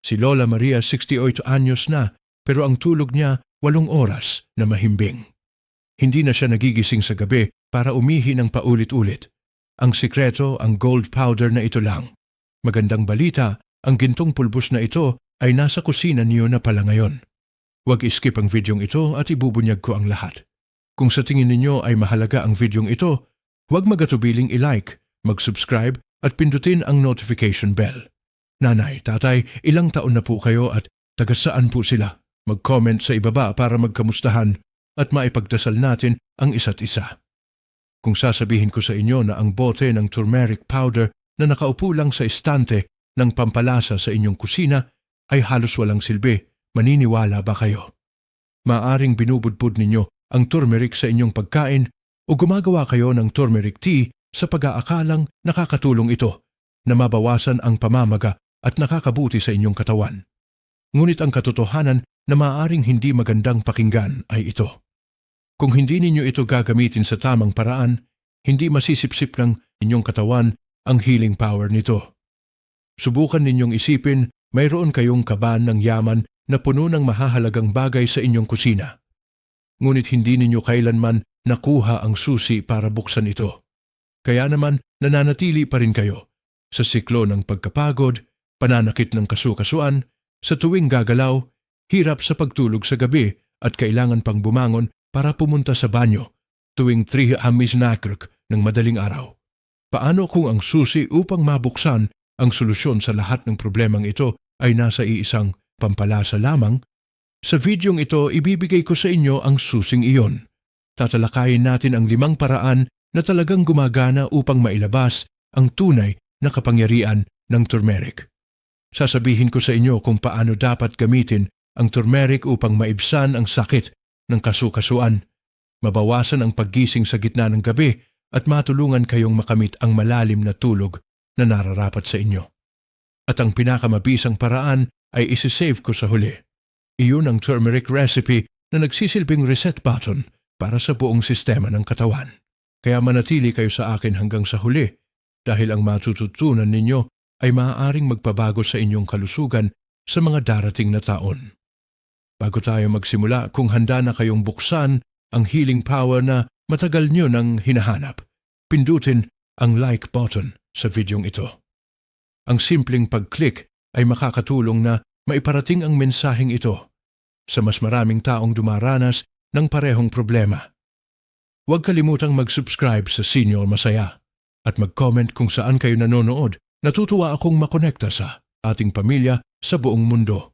Si Lola Maria 68 anyos na pero ang tulog niya 8 oras na mahimbing. Hindi na siya nagigising sa gabi para umihi ng paulit-ulit. Ang sikreto, ang gold powder na ito lang. Magandang balita, ang gintong pulbos na ito ay nasa kusina niyo na pala ngayon. Huwag iskip ang videong ito at ibubunyag ko ang lahat. Kung sa tingin ninyo ay mahalaga ang videong ito, huwag magatubiling i-like, mag-subscribe at pindutin ang notification bell. Nanay, tatay, ilang taon na po kayo at taga saan po sila? Mag-comment sa ibaba para magkamustahan at maipagdasal natin ang isa't isa. Kung sasabihin ko sa inyo na ang bote ng turmeric powder na nakaupo lang sa estante ng pampalasa sa inyong kusina ay halos walang silbi, maniniwala ba kayo? Maaring binubudbud ninyo ang turmeric sa inyong pagkain o gumagawa kayo ng turmeric tea sa pag-aakalang nakakatulong ito na mabawasan ang pamamaga at nakakabuti sa inyong katawan. Ngunit ang katotohanan na maaaring hindi magandang pakinggan ay ito. Kung hindi ninyo ito gagamitin sa tamang paraan, hindi masisipsip ng inyong katawan ang healing power nito. Subukan ninyong isipin, mayroon kayong kaban ng yaman na puno ng mahahalagang bagay sa inyong kusina. Ngunit hindi ninyo kailanman nakuha ang susi para buksan ito. Kaya naman nananatili pa rin kayo sa siklo ng pagkapagod, pananakit ng kasukasuan, sa tuwing gagalaw, hirap sa pagtulog sa gabi at kailangan pang bumangon para pumunta sa banyo tuwing 3 nakrek ng madaling araw. Paano kung ang susi upang mabuksan ang solusyon sa lahat ng problemang ito ay nasa iisang pampalasa lamang? Sa videong ito, ibibigay ko sa inyo ang susing iyon. Tatalakayin natin ang 5 paraan na talagang gumagana upang mailabas ang tunay na kapangyarihan ng turmeric. Sasabihin ko sa inyo kung paano dapat gamitin ang turmeric upang maibsan ang sakit ng kasukasuan, mabawasan ang paggising sa gitna ng gabi at matulungan kayong makamit ang malalim na tulog na nararapat sa inyo. At ang pinakamabisang paraan ay isisave ko sa huli. Iyon ang turmeric recipe na nagsisilbing reset button para sa buong sistema ng katawan. Kaya manatili kayo sa akin hanggang sa huli dahil ang matututunan ninyo ay maaaring magpabago sa inyong kalusugan sa mga darating na taon. Bago tayo magsimula, kung handa na kayong buksan ang healing power na matagal nyo nang hinahanap, pindutin ang like button sa videong ito. Ang simpleng pag-click ay makakatulong na maiparating ang mensaheng ito sa mas maraming taong dumaranas ng parehong problema. Huwag kalimutang mag-subscribe sa Senior Masaya at mag-comment kung saan kayo nanonood. Natutuwa akong makonekta sa ating pamilya sa buong mundo.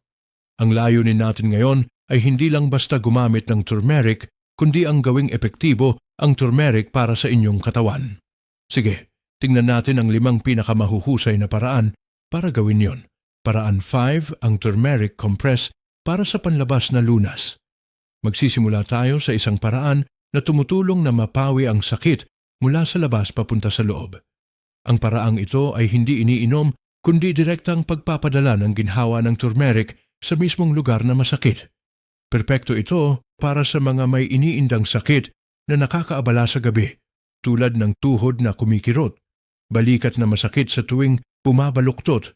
Ang layunin natin ngayon ay hindi lang basta gumamit ng turmeric, kundi ang gawing epektibo ang turmeric para sa inyong katawan. Sige, tingnan natin ang 5 pinakamahuhusay na paraan para gawin yon. Paraan 5, ang turmeric compress para sa panlabas na lunas. Magsisimula tayo sa isang paraan na tumutulong na mapawi ang sakit mula sa labas papunta sa loob. Ang paraang ito ay hindi iniinom kundi direktang pagpapadala ng ginhawa ng turmeric sa mismong lugar na masakit. Perpekto ito para sa mga may iniindang sakit na nakakaabala sa gabi, tulad ng tuhod na kumikirot, balikat na masakit sa tuwing bumabaluktot,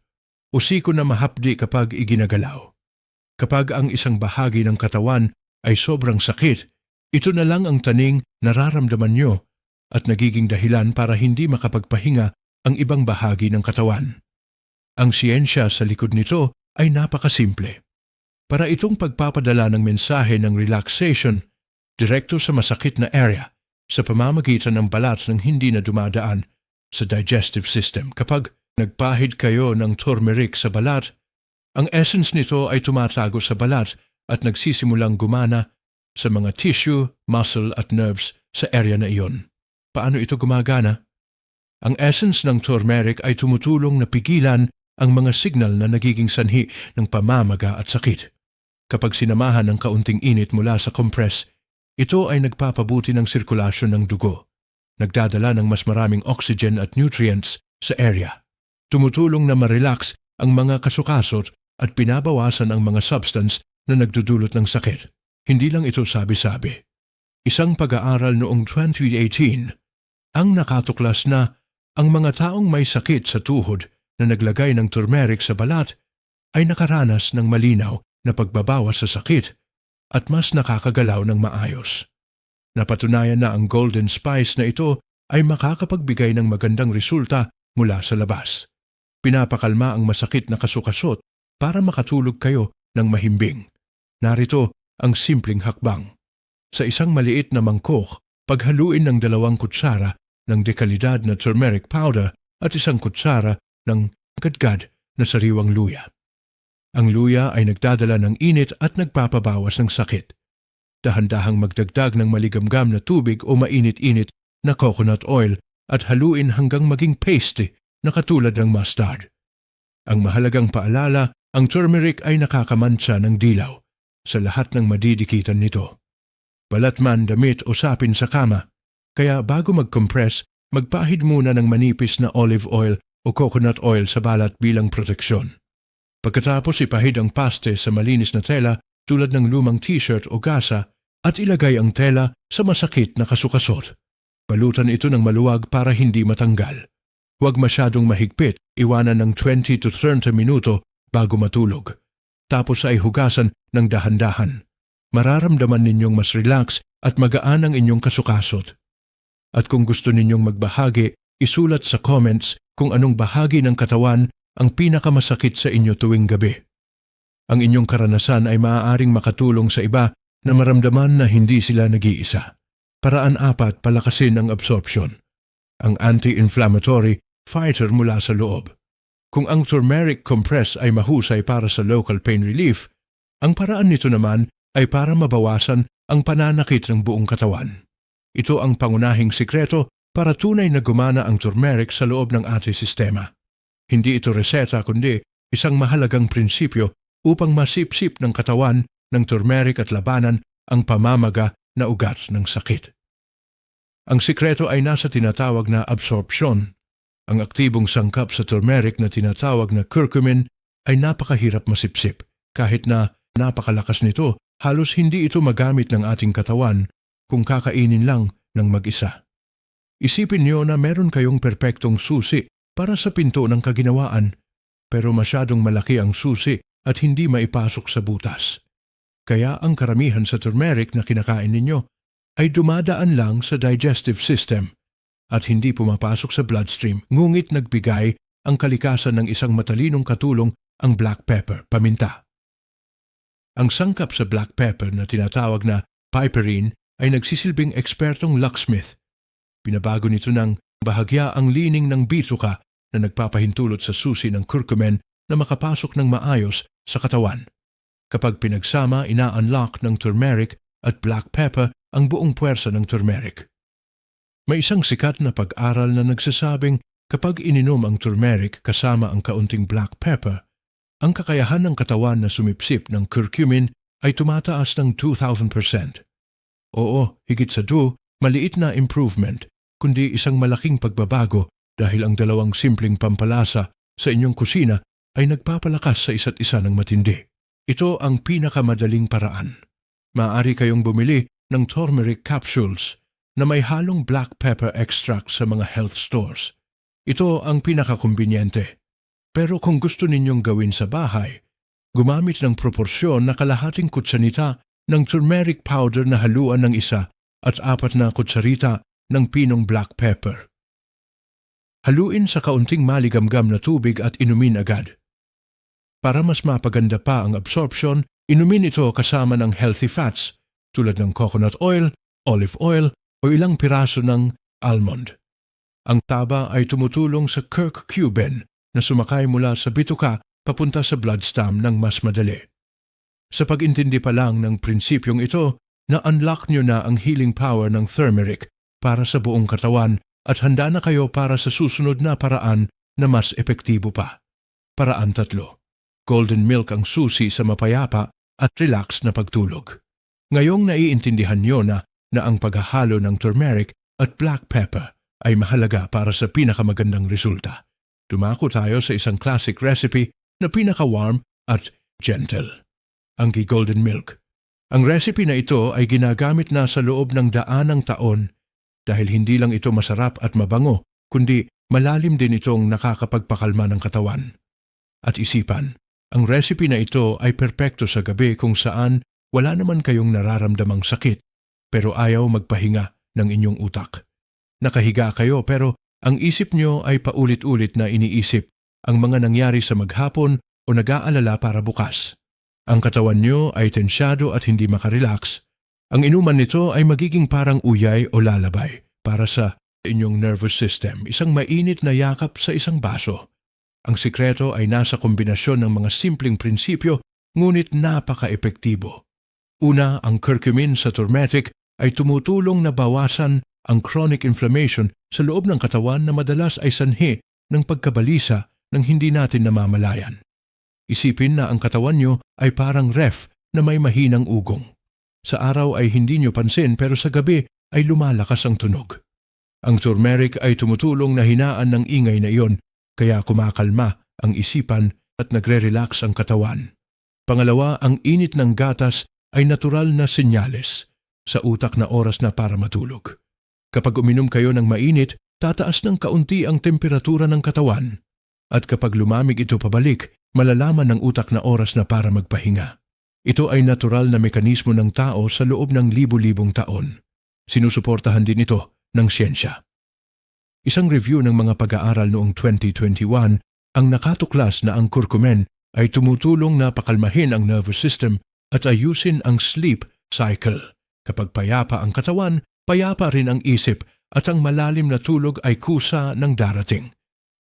o siko na mahapdi kapag iginagalaw. Kapag ang isang bahagi ng katawan ay sobrang sakit, ito na lang ang taning nararamdaman nyo at nagiging dahilan para hindi makapagpahinga ang ibang bahagi ng katawan. Ang siyensya sa likod nito ay napakasimple. Para itong pagpapadala ng mensahe ng relaxation direkto sa masakit na area sa pamamagitan ng balat ng hindi na dumadaan sa digestive system. Kapag nagpahid kayo ng turmeric sa balat, ang essence nito ay tumatago sa balat at nagsisimulang gumana sa mga tissue, muscle at nerves sa area na iyon. Paano ito gumagana? Ang essence ng turmeric ay tumutulong na pigilan ang mga signal na nagiging sanhi ng pamamaga at sakit. Kapag sinamahan ng kaunting init mula sa compress, ito ay nagpapabuti ng sirkulasyon ng dugo, nagdadala ng mas maraming oxygen at nutrients sa area. Tumutulong na ma-relax ang mga kasukasot at pinabawasan ang mga substance na nagdudulot ng sakit. Hindi lang ito sabi-sabi. Isang pag-aaral noong 2018 ang nakatuklas na ang mga taong may sakit sa tuhod na naglagay ng turmeric sa balat ay nakaranas ng malinaw na pagbabawas sa sakit at mas nakakagalaw ng maayos. Napatunayan na ang Golden Spice na ito ay makakapagbigay ng magandang resulta mula sa labas. Pinapakalma ang masakit na kasukasot para makatulog kayo ng mahimbing. Narito ang simpleng hakbang. Sa isang maliit na mangkok, paghaluin ng 2 kutsara ng dekalidad na turmeric powder at 1 kutsara ng gadgad na sariwang luya. Ang luya ay nagdadala ng init at nagpapabawas ng sakit. Dahan-dahang magdagdag ng maligamgam na tubig o mainit-init na coconut oil at haluin hanggang maging paste na katulad ng mustard. Ang mahalagang paalala, ang turmeric ay nakakamantsa ng dilaw sa lahat ng madidikitan nito. Balat man, damit o sapin sa kama, kaya bago mag-compress, magpahid muna ng manipis na olive oil o coconut oil sa balat bilang proteksyon. Pagkatapos ipahid ang paste sa malinis na tela tulad ng lumang t-shirt o gasa at ilagay ang tela sa masakit na kasukasot. Balutan ito ng maluwag para hindi matanggal. Huwag masyadong mahigpit, iwanan ng 20 to 30 minuto bago matulog. Tapos ay hugasan ng dahan-dahan. Mararamdaman ninyong mas relax at magaan ang inyong kasukasot. At kung gusto ninyong magbahagi, isulat sa comments kung anong bahagi ng katawan ang pinakamasakit sa inyo tuwing gabi. Ang inyong karanasan ay maaaring makatulong sa iba na maramdaman na hindi sila nag-iisa. Paraan 4, palakasin ang absorption. Ang anti-inflammatory, fighter mula sa loob. Kung ang turmeric compress ay mahusay para sa local pain relief, ang paraan nito naman ay para mabawasan ang pananakit ng buong katawan. Ito ang pangunahing sikreto para tunay na gumana ang turmeric sa loob ng ating sistema. Hindi ito reseta kundi isang mahalagang prinsipyo upang masipsip ng katawan ng turmeric at labanan ang pamamaga na ugat ng sakit. Ang sikreto ay nasa tinatawag na absorption. Ang aktibong sangkap sa turmeric na tinatawag na curcumin ay napakahirap masipsip. Kahit na napakalakas nito, halos hindi ito magamit ng ating katawan kung kakainin lang ng mag-isa. Isipin niyo na meron kayong perpektong susi para sa pinto ng kaginawaan, pero masyadong malaki ang susi at hindi maipasok sa butas. Kaya ang karamihan sa turmeric na kinakain ninyo ay dumadaan lang sa digestive system at hindi pumapasok sa bloodstream, ngunit nagbigay ang kalikasan ng isang matalinong katulong ang black pepper, paminta. Ang sangkap sa black pepper na tinatawag na piperine ay nagsisilbing ekspertong locksmith. Pinabago nito ng bahagya ang lining ng bituka na nagpapahintulot sa susi ng curcumin na makapasok ng maayos sa katawan. Kapag pinagsama, ina-unlock ng turmeric at black pepper ang buong puwersa ng turmeric. May isang sikat na pag-aral na nagsasabing kapag ininom ang turmeric kasama ang kaunting black pepper, ang kakayahan ng katawan na sumipsip ng curcumin ay tumataas ng 2,000%. Oo, higit sa 2, maliit na improvement, kundi isang malaking pagbabago dahil ang 2 simpleng pampalasa sa inyong kusina ay nagpapalakas sa isa't isa ng matindi. Ito ang pinakamadaling paraan. Maaari kayong bumili ng turmeric capsules na may halong black pepper extract sa mga health stores. Ito ang pinakakumbinyente. Pero kung gusto ninyong gawin sa bahay, gumamit ng proporsyon na kalahating kutsanita ng turmeric powder na haluan ng 1 at 4 na kutsarita ng pinong black pepper. Haluin sa kaunting maligamgam na tubig at inumin agad. Para mas mapaganda pa ang absorption, inumin ito kasama ng healthy fats tulad ng coconut oil, olive oil o ilang piraso ng almond. Ang taba ay tumutulong sa curcumin na sumakay mula sa bituka papunta sa bloodstem ng mas madali. Sa pag-intindi pa lang ng prinsipyong ito, na-unlock nyo na ang healing power ng turmeric para sa buong katawan at handa na kayo para sa susunod na paraan na mas epektibo pa. Paraan 3. Golden milk ang susi sa mapayapa at relax na pagtulog. Ngayong naiintindihan nyo na ang paghahalo ng turmeric at black pepper ay mahalaga para sa pinakamagandang resulta. Dumako tayo sa isang classic recipe na pinaka-warm at gentle. Ang golden milk. Ang recipe na ito ay ginagamit na sa loob ng daanang taon dahil hindi lang ito masarap at mabango, kundi malalim din itong nakakapagpakalma ng katawan. At isipan, Ang recipe na ito ay perpekto sa gabi kung saan wala naman kayong nararamdamang sakit pero ayaw magpahinga ng inyong utak. Nakahiga kayo pero ang isip nyo ay paulit-ulit na iniisip ang mga nangyari sa maghapon o nag-aalala para bukas. Ang katawan nyo ay tensyado at hindi makarelax. Ang inuman nito ay magiging parang uyay o lalabay para sa inyong nervous system, isang mainit na yakap sa isang baso. Ang sikreto ay nasa kombinasyon ng mga simpleng prinsipyo ngunit napaka-epektibo. Una, ang curcumin sa turmeric ay tumutulong na bawasan ang chronic inflammation sa loob ng katawan na madalas ay sanhi ng pagkabalisa ng hindi natin namamalayan. Isipin na ang katawan nyo ay parang ref na may mahinang ugong. Sa araw ay hindi nyo pansin pero sa gabi ay lumalakas ang tunog. Ang turmeric ay tumutulong na hinaan ng ingay na iyon kaya kumakalma ang isipan at nagre-relax ang katawan. Pangalawa, ang init ng gatas ay natural na senyales sa utak na oras na para matulog. Kapag uminom kayo ng mainit, tataas ng kaunti ang temperatura ng katawan. At kapag lumamig ito pabalik, malalaman ng utak na oras na para magpahinga. Ito ay natural na mekanismo ng tao sa loob ng libu-libong taon. Sinusuportahan din ito ng siyensya. Isang review ng mga pag-aaral noong 2021 ang nakatuklas na ang curcumin ay tumutulong na pakalmahin ang nervous system at ayusin ang sleep cycle. Kapag payapa ang katawan, payapa rin ang isip at ang malalim na tulog ay kusa ng darating.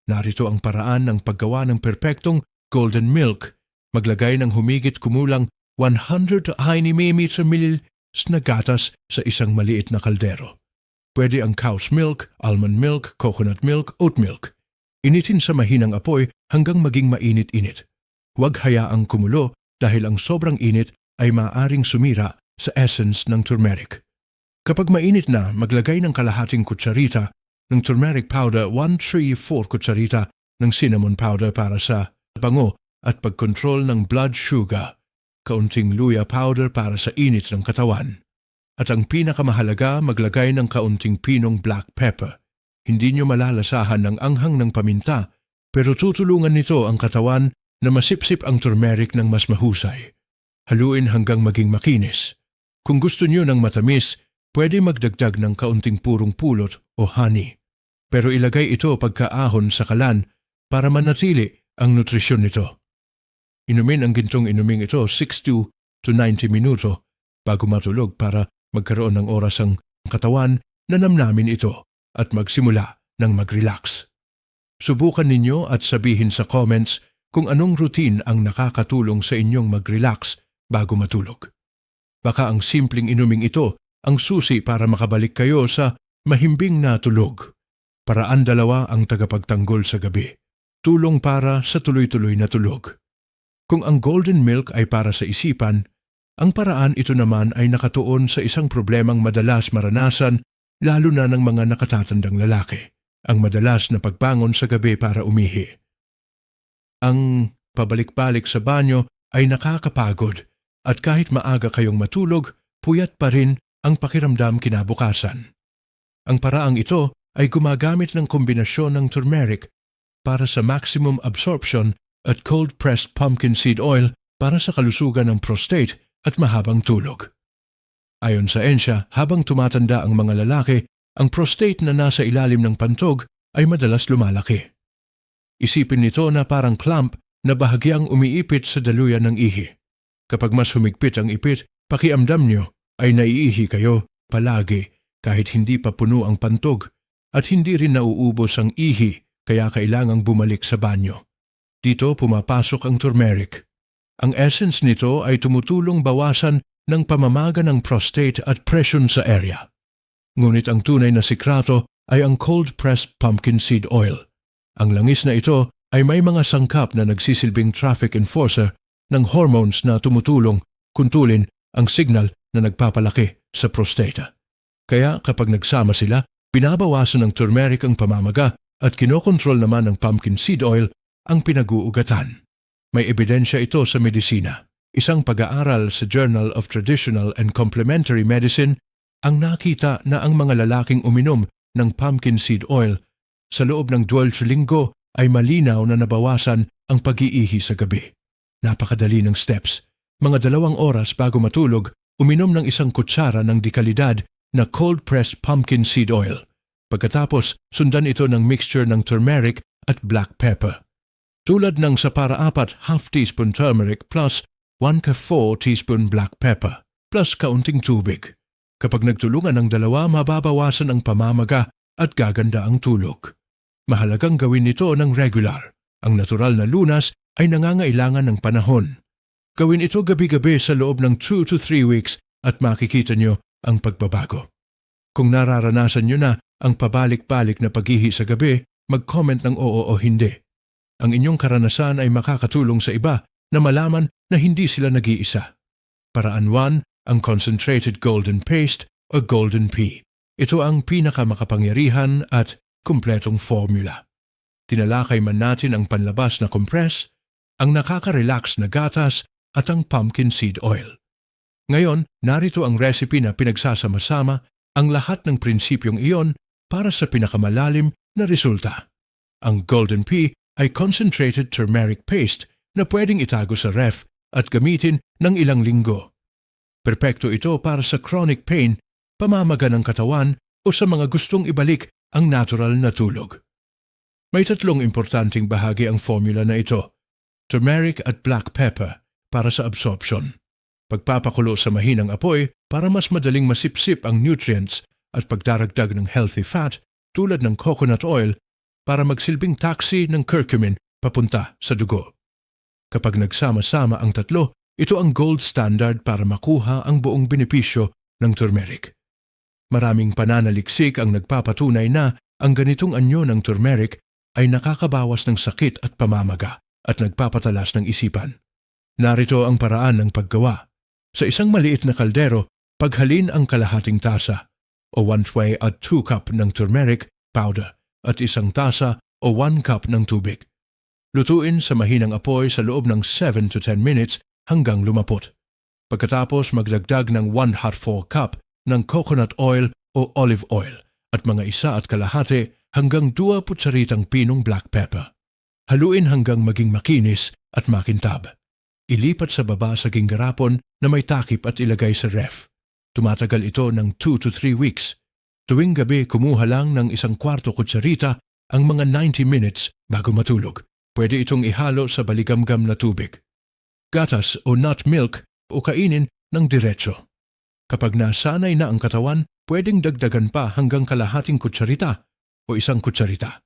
Narito ang paraan ng paggawa ng perpektong golden milk. Maglagay ng humigit kumulang 100 ml na gatas sa isang maliit na kaldero. Pwede ang cow's milk, almond milk, coconut milk, oat milk. Initin sa mahinang apoy hanggang maging mainit-init. Huwag hayaang kumulo dahil ang sobrang init ay maaaring sumira sa essence ng turmeric. Kapag mainit na, maglagay ng kalahating kutsarita ng turmeric powder, 1/3/4 kutsarita ng cinnamon powder para sa bango at pagkontrol ng blood sugar, kaunting luya powder para sa init ng katawan. At ang pinakamahalaga, maglagay ng kaunting pinong black pepper. Hindi nyo malalasahan ng anghang ng paminta, pero tutulungan nito ang katawan na masipsip ang turmeric ng mas mahusay. Haluin hanggang maging makinis. Kung gusto nyo ng matamis, pwede magdagdag ng kaunting purong pulot o honey. Pero ilagay ito pagkaahon sa kalan para manatili ang nutrisyon nito. Inumin ang gintong inuming ito 60 to 90 minuto bago matulog para magkaroon ng oras ang katawan na namnamin ito at magsimula ng mag-relax. Subukan ninyo at sabihin sa comments kung anong routine ang nakakatulong sa inyong mag-relax bago matulog. Baka ang simpleng inuming ito ang susi para makabalik kayo sa mahimbing na tulog. Paraan dalawa ang tagapagtanggol sa gabi. Tulong para sa tuloy-tuloy na tulog. Kung ang golden milk ay para sa isipan, ang paraan ito naman ay nakatuon sa isang problemang madalas maranasan lalo na ng mga nakatatandang lalaki, ang madalas na pagbangon sa gabi para umihi. Ang pabalik-balik sa banyo ay nakakapagod at kahit maaga kayong matulog, puyat pa rin ang pakiramdam kinabukasan. Ang paraang ito ay gumagamit ng kombinasyon ng turmeric para sa maximum absorption at cold-pressed pumpkin seed oil para sa kalusugan ng prostate at mahabang tulog. Ayon sa ensya, habang tumatanda ang mga lalaki, ang prostate na nasa ilalim ng pantog ay madalas lumalaki. Isipin nito na parang clamp na bahagyang umiipit sa daluyan ng ihi. Kapag mas humigpit ang ipit, pakiamdam nyo ay naiihi kayo palagi kahit hindi pa puno ang pantog at hindi rin nauubos ang ihi kaya kailangang bumalik sa banyo. Dito pumapasok ang turmeric. Ang essence nito ay tumutulong bawasan ng pamamaga ng prostate at presyon sa area. Ngunit ang tunay na sikrato ay ang cold-pressed pumpkin seed oil. Ang langis na ito ay may mga sangkap na nagsisilbing traffic enforcer ng hormones na tumutulong kuntulin ang signal na nagpapalaki sa prostate. Kaya kapag nagsama sila, binabawasan ng turmeric ang pamamaga at kinokontrol naman ng pumpkin seed oil ang pinag-uugatan. May ebidensya ito sa medisina. Isang pag-aaral sa Journal of Traditional and Complementary Medicine ang nakita na ang mga lalaking uminom ng pumpkin seed oil sa loob ng 12 linggo ay malinaw na nabawasan ang pag-iihi sa gabi. Napakadali ng steps. Mga 2 oras bago matulog, uminom ng 1 kutsara ng dekalidad na cold-pressed pumpkin seed oil. Pagkatapos, sundan ito ng mixture ng turmeric at black pepper. Tulad ng sa para 4 half teaspoon turmeric plus 1/4 teaspoon black pepper plus kaunting tubig. Kapag nagtulungan ng dalawa, mababawasan ang pamamaga at gaganda ang tulog. Mahalagang gawin ito ng regular. Ang natural na lunas ay nangangailangan ng panahon. Gawin ito gabi-gabi sa loob ng 2 to 3 weeks at makikita nyo ang pagbabago. Kung nararanasan nyo na ang pabalik-balik na paghihi sa gabi, mag-comment ng oo o hindi. Ang inyong karanasan ay makakatulong sa iba na malaman na hindi sila nag-iisa. Paraan 1, ang Concentrated Golden Paste o Golden P. Ito ang pinakamakapangyarihan at kumpletong formula. Tinalakay man natin ang panlabas na compress, ang nakaka-relax na gatas at ang pumpkin seed oil. Ngayon, narito ang recipe na pinagsasama-sama ang lahat ng prinsipyong iyon para sa pinakamalalim na resulta. Ang Golden P ay concentrated turmeric paste na pwedeng itago sa ref at gamitin ng ilang linggo. Perpekto ito para sa chronic pain, pamamaga ng katawan o sa mga gustong ibalik ang natural na tulog. May 3 importanteng bahagi ang formula na ito: turmeric at black pepper para sa absorption, pagpapakulo sa mahinang apoy para mas madaling masipsip ang nutrients at pagdaragdag ng healthy fat tulad ng coconut oil para magsilbing taxi ng curcumin papunta sa dugo. Kapag nagsama-sama ang 3, ito ang gold standard para makuha ang buong benepisyo ng turmeric. Maraming pananaliksik ang nagpapatunay na ang ganitong anyo ng turmeric ay nakakabawas ng sakit at pamamaga at nagpapatalas ng isipan. Narito ang paraan ng paggawa. Sa isang maliit na kaldero, paghalin ang kalahating tasa o 1/2 at 2 cup ng turmeric powder at 1 tasa o 1 cup ng tubig. Lutuin sa mahinang apoy sa loob ng 7 to 10 minutes hanggang lumapot. Pagkatapos magdagdag ng 1/4 cup ng coconut oil o olive oil at mga 1.5 hanggang 2 kutsaritang pinong black pepper. Haluin hanggang maging makinis at makintab. Ilipat sa baba sa gingarapon na may takip at ilagay sa ref. Tumatagal ito ng 2 to 3 weeks. Tuwing gabi, kumuha lang ng 1/4 kutsarita ang mga 90 minutes bago matulog. Pwede itong ihalo sa baligamgam na tubig, gatas o nut milk o kainin ng diretso. Kapag nasanay na ang katawan, pwedeng dagdagan pa hanggang kalahating kutsarita o 1 kutsarita.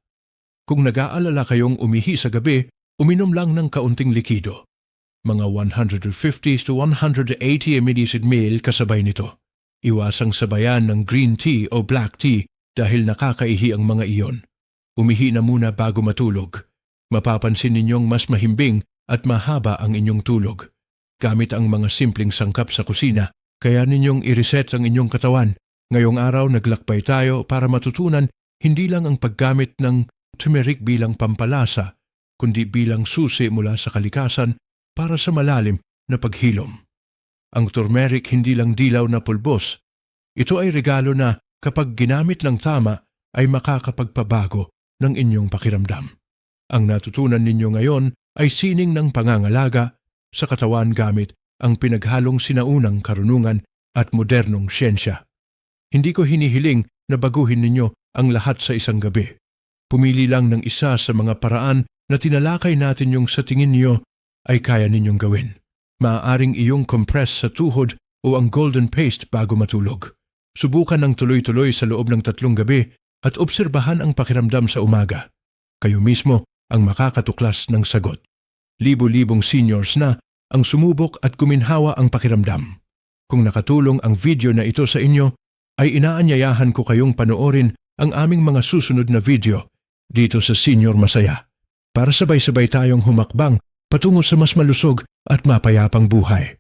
Kung nag-aalala kayong umihi sa gabi, uminom lang ng kaunting likido. Mga 150 to 180 ml kasabay nito. Iwasang sabayan ng green tea o black tea dahil nakakaihi ang mga iyon. Umihi na muna bago matulog. Mapapansin ninyong mas mahimbing at mahaba ang inyong tulog. Gamit ang mga simpleng sangkap sa kusina, kaya ninyong i-reset ang inyong katawan. Ngayong araw naglakbay tayo para matutunan hindi lang ang paggamit ng turmeric bilang pampalasa, kundi bilang susi mula sa kalikasan para sa malalim na paghilom. Ang turmeric hindi lang dilaw na pulbos. Ito ay regalo na kapag ginamit ng tama ay makakapagpabago ng inyong pakiramdam. Ang natutunan ninyo ngayon ay sining ng pangangalaga sa katawan gamit ang pinaghalong sinaunang karunungan at modernong siyensya. Hindi ko hinihiling na baguhin ninyo ang lahat sa isang gabi. Pumili lang ng isa sa mga paraan na tinalakay natin yung sa tingin niyo ay kaya ninyong gawin. Maaaring iyong compress sa tuhod o ang golden paste bago matulog. Subukan ng tuloy-tuloy sa loob ng 3 gabi at obserbahan ang pakiramdam sa umaga. Kayo mismo ang makakatuklas ng sagot. Libo-libong seniors na ang sumubok at guminhawa ang pakiramdam. Kung nakatulong ang video na ito sa inyo, ay inaanyayahan ko kayong panoorin ang aming mga susunod na video dito sa Senior Masaya para sabay-sabay tayong humakbang patungo sa mas malusog at mapayapang buhay.